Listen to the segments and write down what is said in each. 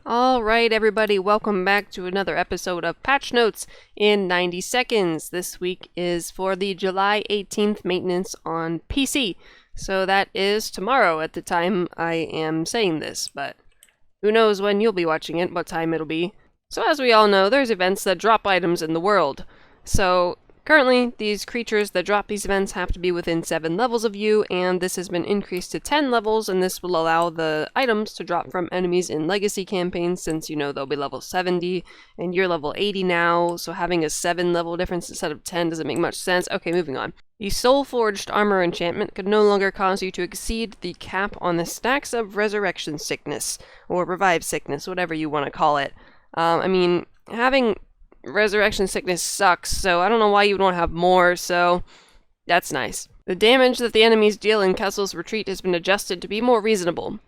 Alright everybody, welcome back to another episode of Patch Notes in 90 seconds. This week is for the July 18th maintenance on PC. So that is tomorrow at the time I am saying this, but who knows when you'll be watching it, what time it'll be. So as we all know, there's events that drop items in the world. So currently, these creatures that drop these events have to be within 7 levels of you, and this has been increased to 10 levels, and this will allow the items to drop from enemies in legacy campaigns, since you know they'll be level 70, and you're level 80 now, so having a 7 level difference instead of 10 doesn't make much sense. Okay, moving on. The Soul-Forged Armor enchantment could no longer cause you to exceed the cap on the stacks of Resurrection Sickness, or Revive Sickness, whatever you want to call it. Having Resurrection Sickness sucks, so I don't know why you don't have more, so that's nice. The damage that the enemies deal in Kessel's Retreat has been adjusted to be more reasonable.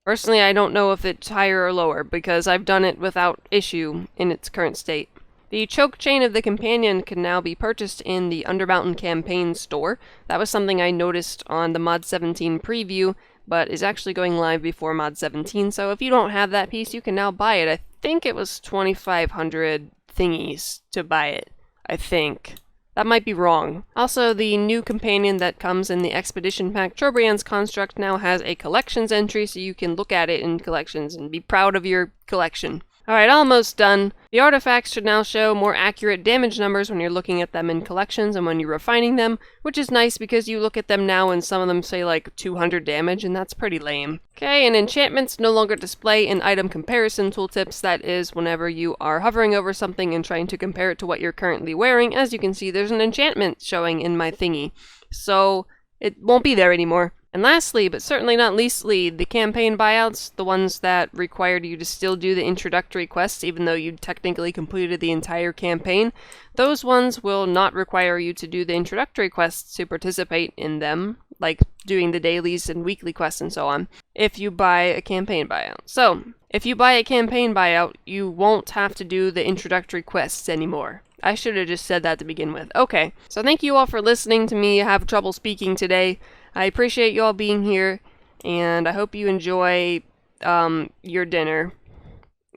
Personally, I don't know if it's higher or lower, because I've done it without issue in its current state. The Choke Chain of the Companion can now be purchased in the Undermountain Campaign store. That was something I noticed on the Mod 17 preview, but is actually going live before Mod 17, so if you don't have that piece, you can now buy it. I think it was 2,500 thingies to buy it, I think. That might be wrong. Also, the new companion that comes in the Expedition Pack, Trobriand's Construct, now has a collections entry, so you can look at it in collections and be proud of your collection. Alright, almost done. The artifacts should now show more accurate damage numbers when you're looking at them in collections and when you're refining them, which is nice because you look at them now and some of them say like 200 damage, and that's pretty lame. Okay, and enchantments no longer display in item comparison tooltips. That is whenever you are hovering over something and trying to compare it to what you're currently wearing. As you can see, there's an enchantment showing in my thingy, so it won't be there anymore. And lastly, but certainly not leastly, the campaign buyouts, the ones that required you to still do the introductory quests even though you technically completed the entire campaign, those ones will not require you to do the introductory quests to participate in them, like doing the dailies and weekly quests and so on, if you buy a campaign buyout. So, if you buy a campaign buyout, you won't have to do the introductory quests anymore. I should have just said that to begin with. Okay, so thank you all for listening to me have trouble speaking today. I appreciate you all being here, and I hope you enjoy your dinner.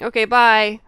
Okay, bye!